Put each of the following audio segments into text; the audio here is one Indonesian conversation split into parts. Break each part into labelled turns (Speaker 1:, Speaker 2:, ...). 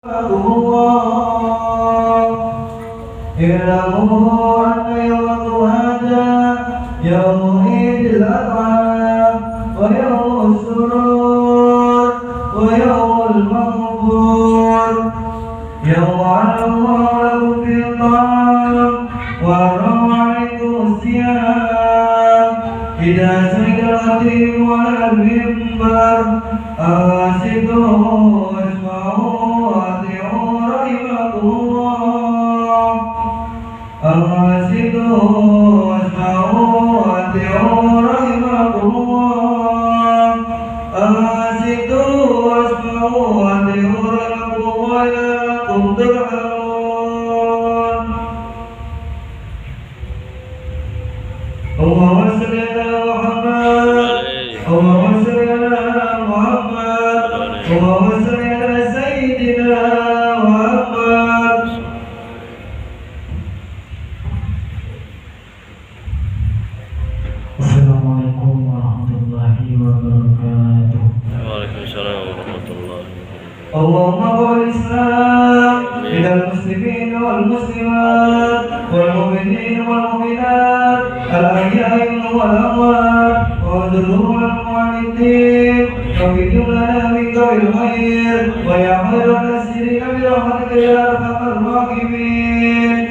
Speaker 1: الله اعلموا أن يوم هذا يوم عيد الأضحى ويوم السرور ويوم المغفور يوم علم الله لكم في الطعام وحرم عليكم الصيام إذا سمعت الخطيب على المنبر أنصتوا واسمعوا وأطيعوا رحمكم الله أنصتوا واسمعوا وأطيعوا رحمكم الله أنصتوا واسمعوا وأطيعوا رحمكم الله لعلكم ترحمون اللهم صل على محمد اللهم صل على محمد اللهم صل على سيدنا محمد. Assalamualaikum warahmatullahi wabarakatuh.
Speaker 2: Waalaikumsalam warahmatullahi wabarakatuh.
Speaker 1: Allahumma qul islam minal muslimin wal muslimat wal mu'minin wal mu'minat al ahya'i wal amwat wa dzurruhum wal mu'minin wa bidum lana min qabil khair wa ya khairan nasirin bi rahmatika ya arhamar rahimin.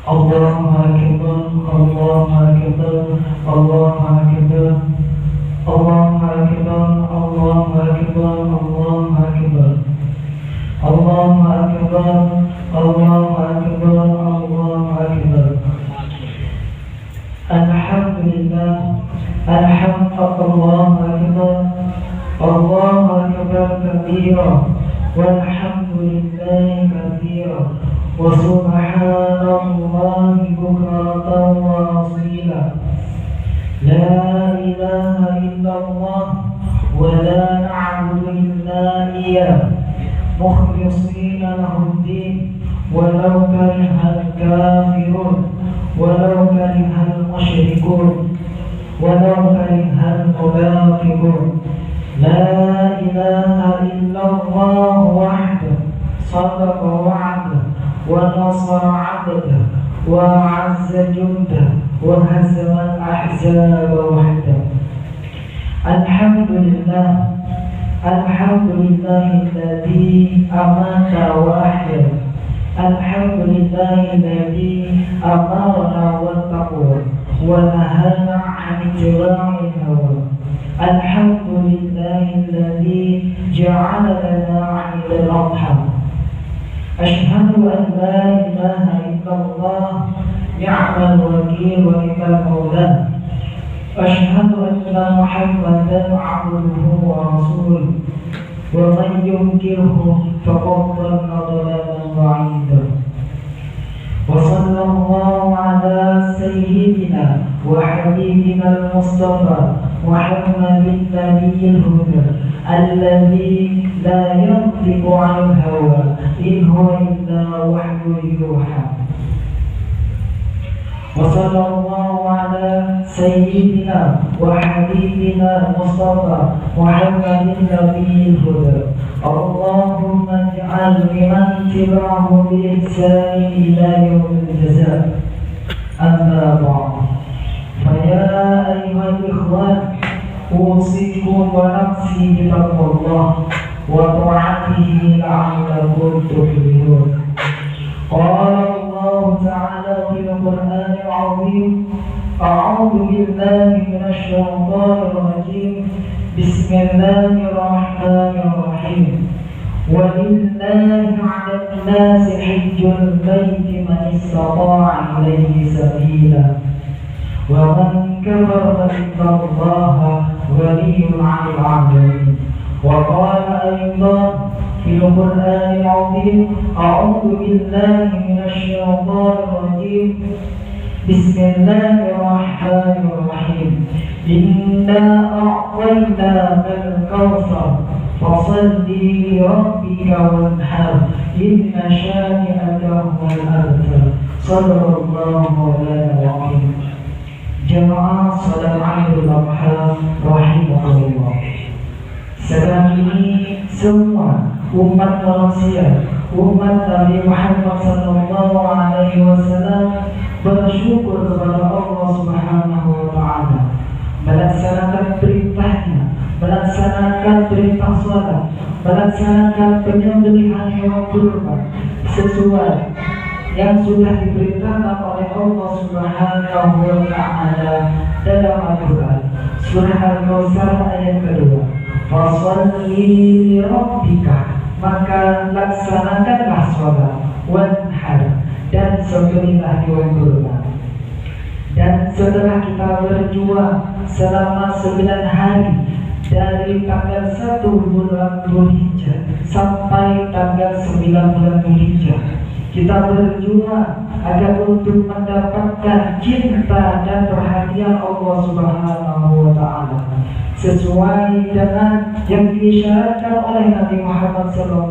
Speaker 1: Allahu akbar Allahu akbar Allahu akbar Allahu akbar Allahu akbar Allahu akbar Allahu akbar Allahu akbar Allahu akbar. Alhamdulillah Allahu akbar Allahu akbar kabira walhamdulillahi katsira wa subhanallahi bukratan wa asila. La ilaha illallah wa la na'budu illa iyyah mukhlishina lahu-d-din walau karihal kafirun walau karihal musyrikun walau karihal munafiqun. La ilaha illallah wahdahu sadaqa wa'dahu wa nasara 'abdahu wa 'azza jundahu wa hazama al-ahzaba wahdahu. Alhamdulillah alladzi amata wa ahya. Alhamdulillah alladzi amarna wa taqwa wa nahana 'anil jira'i hawa. Alhamdulillah alladzi ja'ala lana 'ila al-adha. Ashhadu an la ilaha illallah ni'mal wakil wa ni'mal mawla. Ashhadu anna Muhammadan 'abduhu wa rasuluh wa man yunkirhu faqad dhalla dhalalan ba'ida. Wa sallallahu ala sayyidina wa habibina al-mustafa Muhammadin nabiyil huda alladhi la yantiqu 'anil hawa in huwa illa wahyun yuha. Wa sallallahu ala sayyidina wa habibina al-mustafa Muhammadin nabiyil huda. Allahumma ij'al liman tabi'ahu bi ihsan ila yawmil jazaa. Amma ba'd. فيا أيها الإخوان أوصيكم ونفسي بتقوى الله وطاعته لعلكم تفلحون. قال الله تعالى في القرآن العظيم أعوذ بالله من الشيطان الرجيم بسم الله الرحمن الرحيم ولله على الناس حج البيت من استطاع إليه سبيلا ومن كفر فإن الله غني عن العالمين. وقال أيضا في القرآن العظيم أعوذ بالله من الشيطان الرجيم بسم الله الرحمن الرحيم إنا أعطيناك الكوثر فصل لربك وانحر إن شانئك هو الأبتر. صدق الله مولانا العظيم. Jamaah salat Idul Adha rahimahullah.
Speaker 3: Sedang ini semua umat manusia, umat Nabi Muhammad SAW bersyukur kepada Allah Subhanahu wa Ta'ala, melaksanakan perintahnya, melaksanakan perintah sholat, melaksanakan penyembelihan hewan kurban sesuai yang sudah diperintahkan oleh Allah Subhanahu wa Ta'ala dalam Al-Quran. Surah Al-Kautsar ayat kedua. Fasholli li rabbika, maka laksanakanlah sholat, wanhar, dan sembelihlah hewan kurban. Dan setelah kita berjuang selama 9 hari dari tanggal 1 bulan Dzulhijjah sampai tanggal 9 bulan Dzulhijjah, kita berjuang agar untuk mendapatkan cinta dan perhatian Allah Subhanahu wa Ta'ala sesuai dengan yang diisyaratkan oleh Nabi Muhammad SAW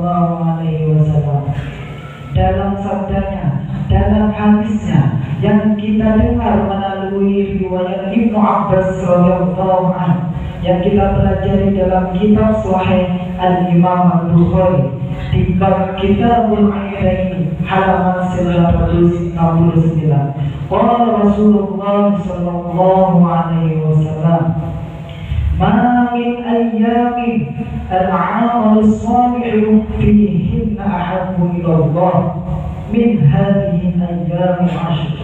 Speaker 3: dalam sabdanya, dalam hadisnya yang kita dengar melalui riwayat Ibnu Abbas radhiyallahu anhu yang kita pelajari dalam kitab Sahih Al-Imam Al-Bukhari di bab Kitabul Aidain halaman 169. Qala Rasulullah sallallahu alaihi wasallam, "Ma min ayyamin al-'amal as-salih fihinna ahabbu ila Allah min hadhihi al-ayyam al-'ashr."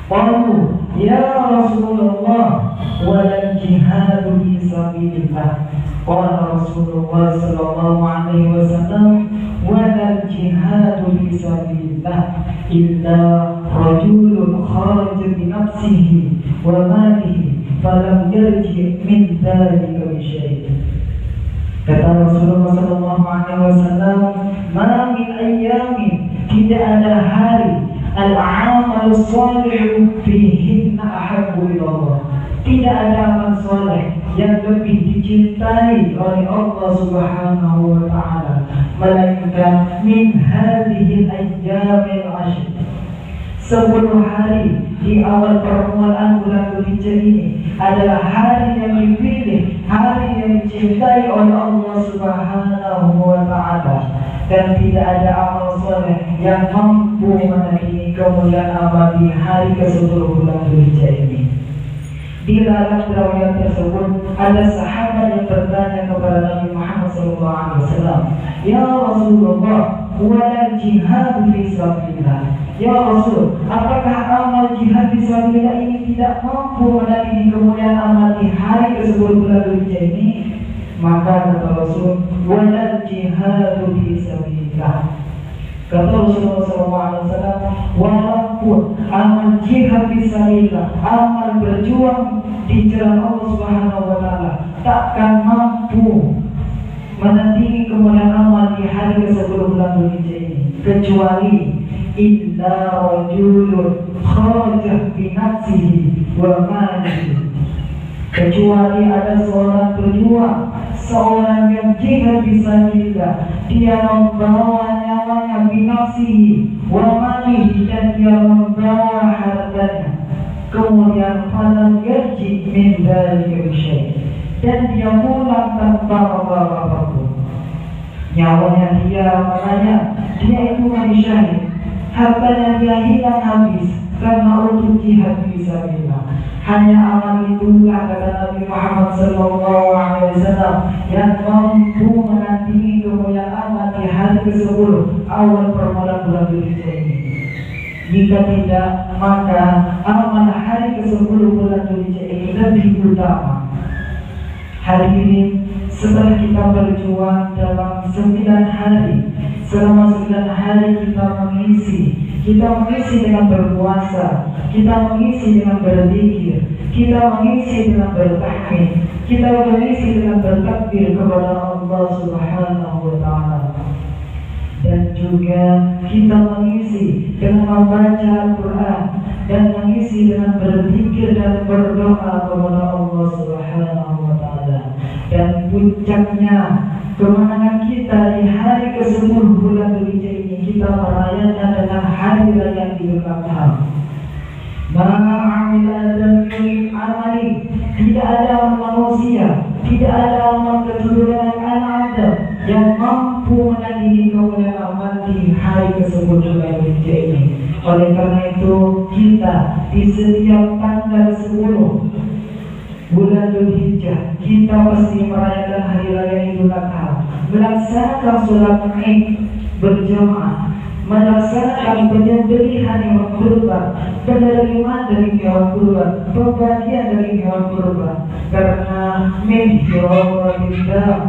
Speaker 3: Qalu ya Rasulullah wal jihadu fi sabilillah. Qala Rasulullah sallallahu alaihi wasallam wal jihadu fi sabilillah illa rajulun kharaja bi nafsihi wa malihi falam yarji min dhalika bi syai'. Kata Rasulullah sallallahu alaihi wasallam, "Ma min ayyamin, tidak ada hari al-amal salih fihinna ahabbu ila Allah." Tidak ada amal soleh yang lebih dicintai oleh Allah Subhanahu wa Ta'ala melainkan min hadhil ayyamil ashr. 10 hari di awal permulaan bulan Dzulhijjah ini adalah hari yang dipilih, hari yang dicintai oleh Allah Subhanahu wa Ta'ala, dan tidak ada amal soleh yang mampu menandingi kemuliaan amal di hari ke-10 bulan Dzulhijjah ini. Di dalam riwayat tersebut ada sahabat yang bertanya kepada Nabi Muhammad SAW, "Ya Rasulullah, wala jihad fi sabilillah." Ya Rasul, apakah amal jihad fi sabilillah ini tidak mampu menandingi kemuliaan amal di hari ke-10 bulan Dzulhijjah ini? Maka kata Rasul, "Wala jihad fi sabilillah." Kata Rasulullah SAW, walaupun amal jihad fisabilillah, amal berjuang di jalan Allah Subhanahu wa Ta'ala, takkan mampu menandingi kemuliaan amal di hari ke-10 bulan Dzulhijjah ini, kecuali illa rajulun kharaja bi nafsihi wa malihi, kecuali ada seorang berjuang, seorang yang jihad fisabilillah, dia membawa nyawanya binafsihi wa malihi, dan dia membawa hartanya, kemudian falam yarji min dzalika syai', dan dia pulang tanpa membawa apapun. Nyawanya dia, makanya dia itu mati syahid, hartanya dia hilang habis karena untuk jihad fisabilillah. Hanya amal itulah, kata Nabi Muhammad SAW, yang mampu menandingi kemuliaan amal di hari ke-10 awal permulaan bulan Dzulhijjah ini. Jika tidak, maka amal hari ke-10 bulan Dzulhijjah ini lebih utama. Hari ini setelah kita berjuang dalam 9 hari, selama 9 hari kita mengisi dengan berpuasa, kita mengisi dengan berzikir, kita mengisi dengan bertahmid, kita mengisi dengan bertakbir kepada Allah Subhanahu wa Ta'ala, dan juga kita mengisi dengan membaca Al-Quran dan mengisi dengan berzikir dan berdoa kepada Allah Subhanahu wa Ta'ala. Dan puncaknya kemenangan kita di hari ke-10 bulan Dzulhijjah ini, kita merayakan dengan hari raya Idul Adha. Ma'amil adam min amali, tidak ada manusia, Tidak ada amal keturunan Adam yang mampu menandingi kemuliaan amal di hari ke-10 bulan Hijjah ini. Oleh karena itu kita di setiap tanggal 10 bulan Dzulhijjah kita pasti merayakan hari raya Idul Adha, melaksanakan sholat Id berjamaah, melaksanakan penyembelihan hewan kurban, penerimaan dari hewan kurban, pembagian dari hewan kurban, karena min hiromatillah,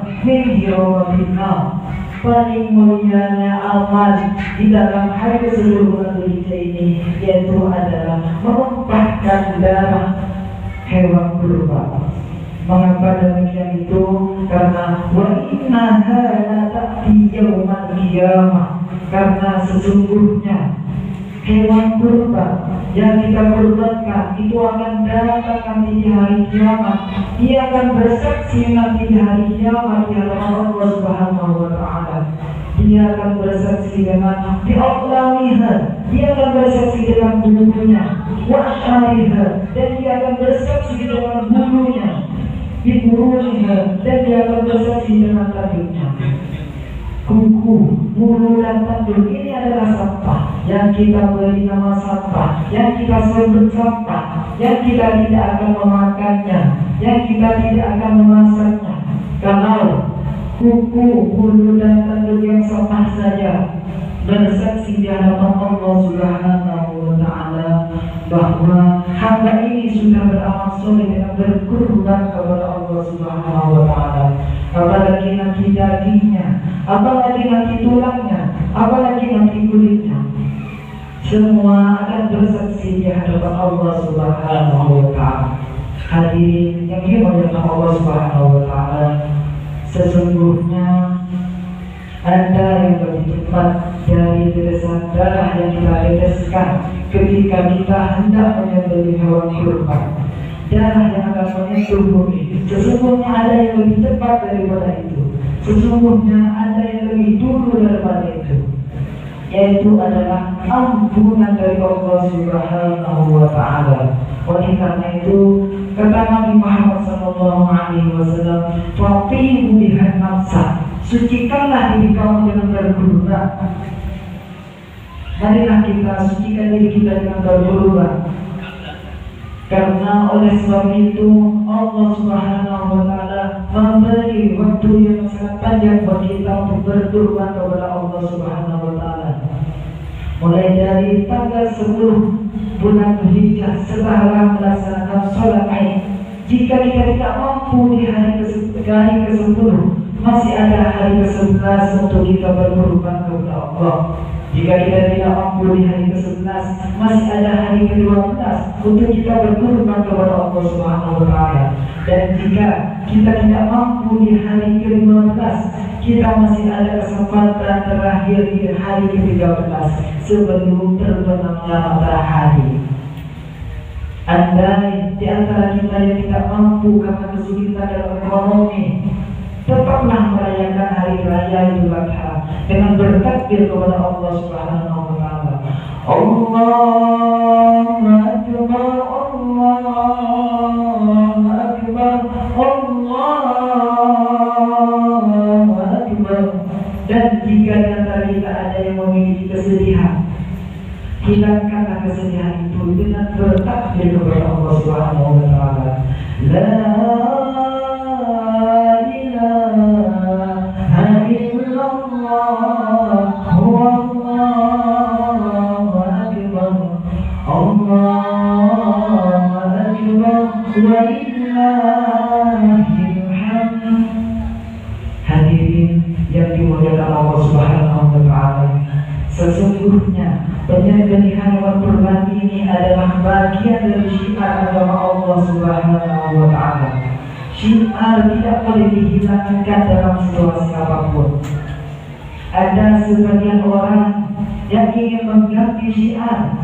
Speaker 3: paling mulianya amal di dalam hari ke-10 bulan Dzulhijjah ini yaitu adalah menumpahkan darah hewan kurban. Mengapa demikian itu? Karena wa innaha la ta'ti yaumal qiyamah, karena sesungguhnya hewan kurban yang kita kurbankan itu akan datang nanti di hari kiamat. Dia akan bersaksi nanti di hari kiamat di hadapan Allah Subhanahu wa taala. Dia akan bersaksi dengan bi'aqlamiha, dia akan bersaksi dengan bulunya, wa asyariha, dan dia akan bersaksi dengan bulunya, bi'uruniha, dan dia akan bersaksi dengan tanduknya. Kuku, bulu dan tanduk ini adalah sampah yang kita beri nama sampah, yang kita sebut sampah, yang kita tidak akan memakannya, yang kita tidak akan memasaknya. Kalau kuku, bulu dan tanduk yang sampah saja bersaksi di hadapan Allah Subhanahu wa taala bahwa hamba ini sudah beramal soleh dengan berkurban kepada Allah Subhanahu wa taala, apalagi nanti dagingnya, apalagi nanti tulangnya, apalagi nanti kulitnya, semua akan bersaksi di hadapan Allah Subhanahu wa taala. Hadirin yang dimuliakan Allah Subhanahu wa taala, sesungguhnya ada yang lebih cepat dari tetesan darah yang kita teteskan ketika kita hendak menyembelih hewan kurban. Darah yang akan menyentuh bumi, sesungguhnya ada yang lebih cepat daripada itu. Sesungguhnya ada yang lebih dulu daripada itu, yaitu adalah ampunan dari Allah Subhanahu wa taala. Oleh karena itu kata Nabi Muhammad SAW, "Fatihu bihan nafsa," sucikanlah diri kamu dengan berkurban. Marilah kita sucikan diri kita dengan berkurban. Karena oleh sebab itu Allah Subhanahu wa taala memberi waktu yang sangat panjang bagi kita untuk berkurban kepada Allah Subhanahu wa taala. Mulai dari tanggal 10 bulan Dzulhijjah setelah melaksanakan sholat Id. Jika kita tidak mampu di hari ke-10, masih ada hari ke-11 untuk kita berkurban kepada Allah. Jika kita tidak mampu di hari ke-11, masih ada hari ke-12 untuk kita berkurban kepada Allah Subhanahu wa taala. Dan jika kita tidak mampu di hari ke-15, kita masih ada kesempatan terakhir di hari ke-13 sebelum terbenamnya matahari. Andai di antara kita yang tidak mampu karena kesulitan dalam ekonomi, tetaplah merayakan hari raya Idul Adha dengan bertakbir kepada Allah Subhanahu wa taala. Allahu akbar, Allahu akbar, Allahu akbar. Dan jika di antara kita ada yang memiliki kesedihan, hilangkanlah kesedihan itu dengan bertakbir kepada Allah Subhanahu wa taala. La Hadirin yang dimuliakan Allah Subhanahu wa taala, sesungguhnya penyembelihan hewan kurban ini adalah bagian dari syiar agama Allah Subhanahu wa taala. Syiar tidak boleh dihilangkan dalam situasi apapun. Ada sebagian orang yang ingin mengganti syiar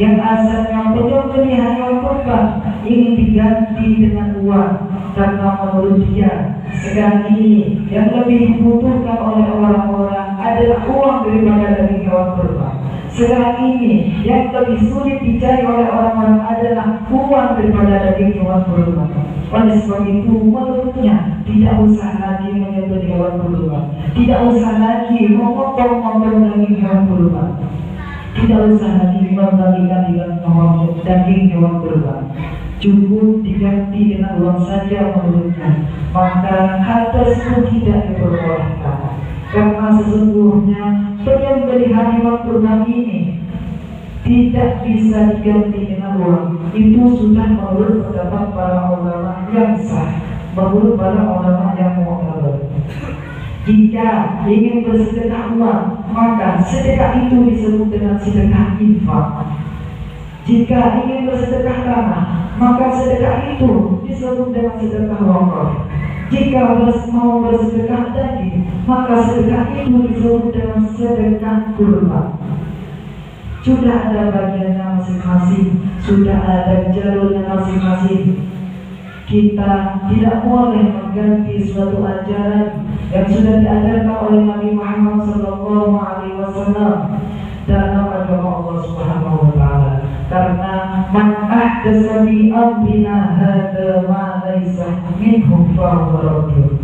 Speaker 3: yang asalnya penyembelihan hewan kurban ingin diganti dengan uang, karena menurut dia sekarang ini yang lebih dibutuhkan oleh orang-orang adalah uang daripada daging hewan kurban. Sekarang ini yang lebih sulit dicari oleh orang-orang adalah uang daripada daging hewan kurban. Oleh sebab itu menurutnya tidak usah lagi menyembelih hewan kurban, tidak usah lagi memotong-motong daging hewan kurban, tidak usah lagi membagikan daging hewan kurban, cukup diganti dengan uang saja menurutnya. Maka hal tersebut tidak diperbolehkan, karena sesungguhnya penyembelihan hewan kurban ini tidak bisa diganti dengan uang. Itu sudah menurut pendapat para ulama yang sah, menurut para ulama yang mu'tabar. Jika ingin bersedekah uang, maka sedekah itu disebut dengan sedekah infak. Jika ingin bersedekah tanah, maka sedekah itu disebut dengan sedekah wakaf. Jika mau bersedekah daging, maka sedekah itu disebut dengan sedekah kurban. Sudah ada bagiannya masing-masing, sudah ada jalurnya masing-masing. Kita tidak boleh mengganti suatu ajaran yang sudah diajarkan oleh Nabi Muhammad SAW dalam agama Allah Subhanahu wa Ta'ala. Karena man ahdatsa fi amrina hadza ma laysa minhu fa huwa raddun.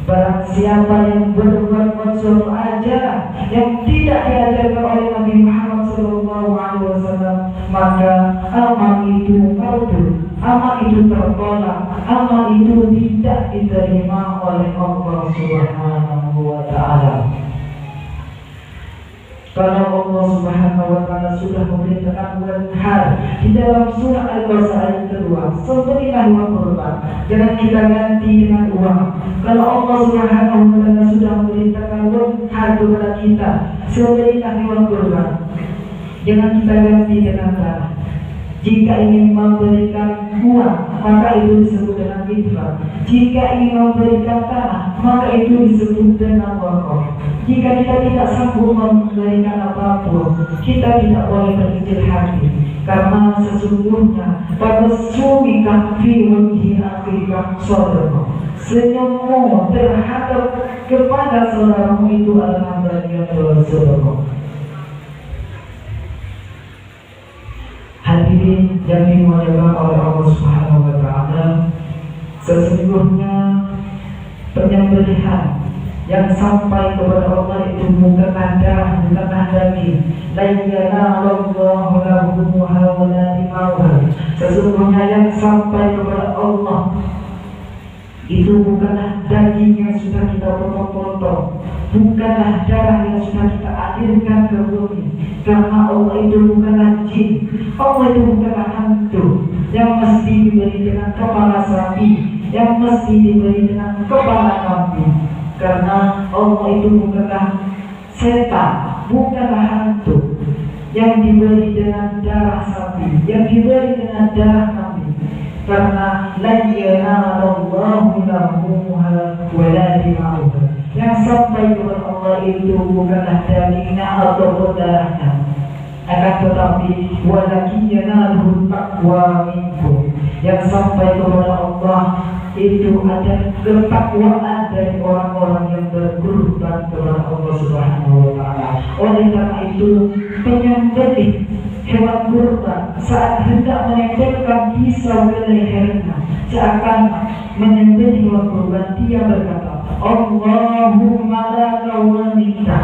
Speaker 3: Barang siapa yang berbuat suatu ajaran yang tidak diajarkan oleh Nabi Muhammad SAW, maka amal itu mardud, amal itu tertolak, amal itu tidak diterima oleh Allah Subhanahu wa Ta'ala. Karena Allah Subhanahu wa Ta'ala sudah memberitakan hal di dalam surah Al-Baqarah ayat kedua, sembelihlah hewan kurban, jangan kita ganti dengan uang. Kalau Allah Subhanahu wa Ta'ala sudah memberitakan hal kepada kita, sembelihlah hewan kurban, jangan kita ganti dengan tanah. Jika ingin memberikan uang, maka itu disebut dengan infak. Jika ingin memberikan tanah, maka itu disebut dengan wakaf. Jika kita tidak sanggup memberikan apapun, kita tidak boleh berkecil hati, karena sesungguhnya pada sumika fi wajhi akhika saudara, senyummu terhadap kepada saudaramu itu adalah bagian dari saudara. Hadirin yang dimuliakan oleh Allah Subhanahu wa Ta'ala, sesungguhnya penyembelihan yang sampai kepada Allah itu bukanlah darah, bukanlah daging. La yanalullahu lahumuha wa la dima'uha. Sesungguhnya yang sampai kepada Allah itu bukanlah daging yang sudah kita potong-potong, bukanlah darah yang sudah kita alirkan ke bumi. Karena Allah itu bukanlah jin, Allah itu bukanlah hantu yang mesti diberi dengan kepala sapi, yang mesti diberi dengan kepala kambing. Karena Allah itu bukanlah setan, bukanlah hantu yang diberi dengan darah sapi, yang diberi dengan darah kambing. Karena la yanalullahu lahumuha wa la dima'uha. Yang sampai kepada Allah itu bukanlah dagingnya atau darahnya, akan tetapi walakin yanaluhu taqwa minkum. Yang sampai kepada Allah itu ada ketakwaan dari orang-orang yang berkorban kepada Allah Subhanahu wa Ta'ala. Oleh karena itu penyembelih hewan kurban saat hendak menempelkan pisau ke lehernya, seakan menyembelih hewan kurban, dia berkata, Allahumma la kawanita,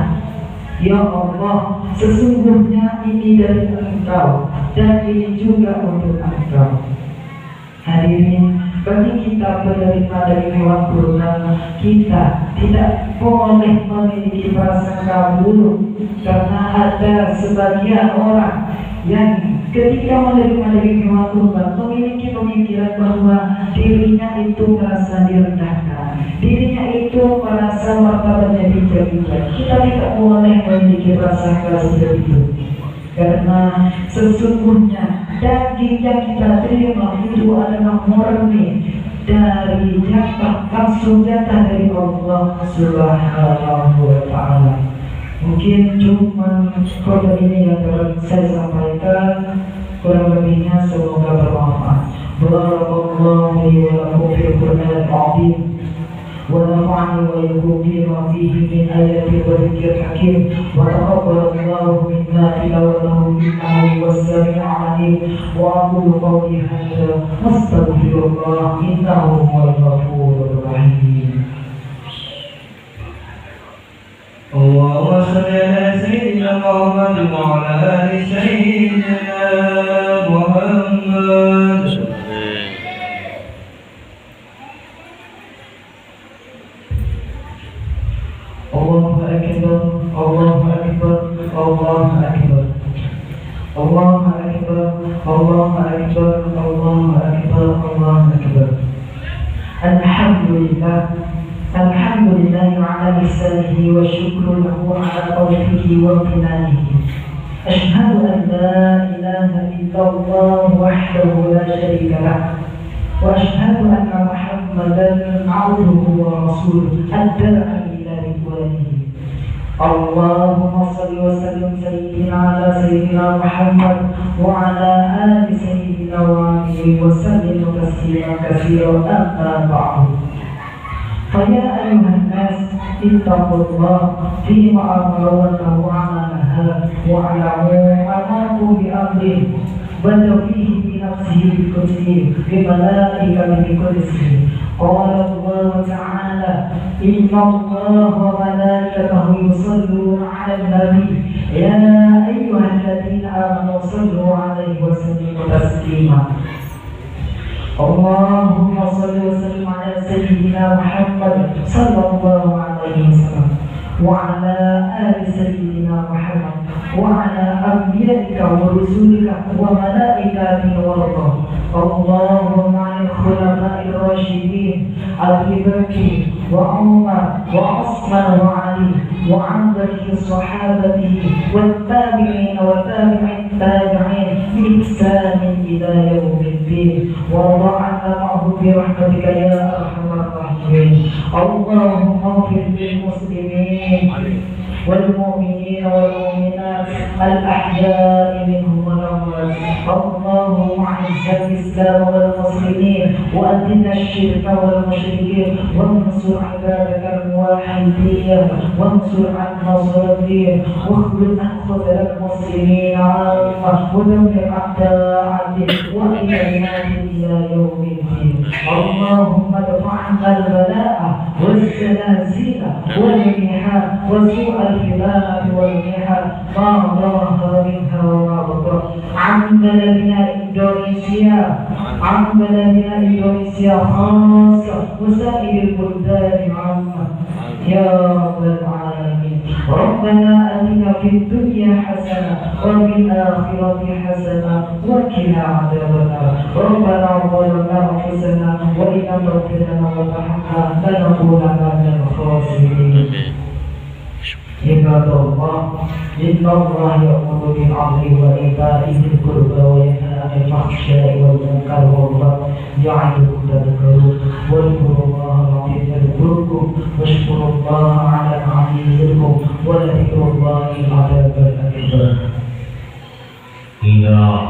Speaker 3: ya Allah, sesungguhnya ini dari Engkau dan ini juga untuk Engkau. Hadirin, bagi kita penerima dari hewan kurban, kita tidak boleh memiliki prasangka buruk, karena ada sebagian orang yang ketika menerima dari hewan kurban memiliki pemikiran bahwa dirinya itu merasa direndahkan, dirinya itu merasa martabatnya dijaga. Kita tidak boleh memiliki prasangka seperti itu, karena sesungguhnya daging yang kita terima itu adalah murni dari jatah, langsung jatah dari Allah Subhanahu wa Ta'ala. Mungkin cuma kode ini yang dapat saya sampaikan, kurang lebihnya semoga bermanfaat. Barakallahu li wa lakum fil Qur'anil azim ونفعني وإياكم بما فيه من آيات وذكر الحكيم، وتقبل الله منا تلاوته إنه هو السميع العليم. وأقول قولي هذا واستغفر الله إنه هو الغفور الرحيم.
Speaker 1: اللهم صل على سيدنا محمد وعلى آل سيدنا محمد.
Speaker 3: الله أكبر الله أكبر الله أكبر الله أكبر الله أكبر الله أكبر الله أكبر. الحمد لله على لسانه والشكر له على توفيقه وامتنانه. أشهد أن لا إله إلا الله وحده لا شريك له، وأشهد أن محمدا عبده ورسوله الداعي إلى رضوانه. اللهم صل وسلم سيدنا على سيدنا محمد وعلى آل سيدنا وآله وسلم تسليما كثيرا. أما بعد، فيا أيها الناس اتقوا الله فيما أمر ونهوا عما نهى، واعلموا أنكم بأمره بدأ فيه بنفسه بكرسه بملائكة بكرسه. قال الله تعالى: إن الله وملائكته يصلون على النبي يا أيها الذين آمنوا صلوا عليه وسلموا تسليما. اللهم صل وسلم على سيدنا محمد صلى الله عليه وسلم وعلى آل سيدنا محمد وعلى أنبيائك ورسلك وملائكتك وارضى اللهم عن الخلفاء الراشدين أبي بكر وعمر وعثمان وعلي وعن بقية صحابته والتابعين وتابع التابعين بإحسان إلى يوم الدين، وارض عنا معهم برحمتك يا أرحم الراحمين. اللهم اغفر للمسلمين والمؤمنين والمؤمنات الأحياء منهم والأموات. اللهم أعز الإسلام والمسلمين وأذل الشرك والمشركين، وانصر عبادك الموحدين، وانصر النصر الدين، واخذل أنفس المسلمين عامة، ودمر أعداء الدين وإلينا إلى يوم الدين. اللهم ادفع عنا البلاء والزلازل والمحن وسوء الفتنة والمحن ما ظهر منها وما بطن عن بلدنا إندونيسيا خاصة وسائر البلدان عامة يا رب العالمين. ربنا آتنا في الدنيا حسنة وفي الآخرة حسنة وقنا عذاب النار. ربنا ظلمنا أنفسنا وإن لم تغفر لنا وترحمنا لنكونن من الخاسرين. عباد الله، إن الله يأمر بالعدل وإيتاء ذي القربى وينهى عن الفحشاء والمنكر والبغي يعظكم تذكرون. واذكروا الله العظيم يذكركم واشكروا الله على العظيم يزدكم ولذكر الله العذاب الأكبر.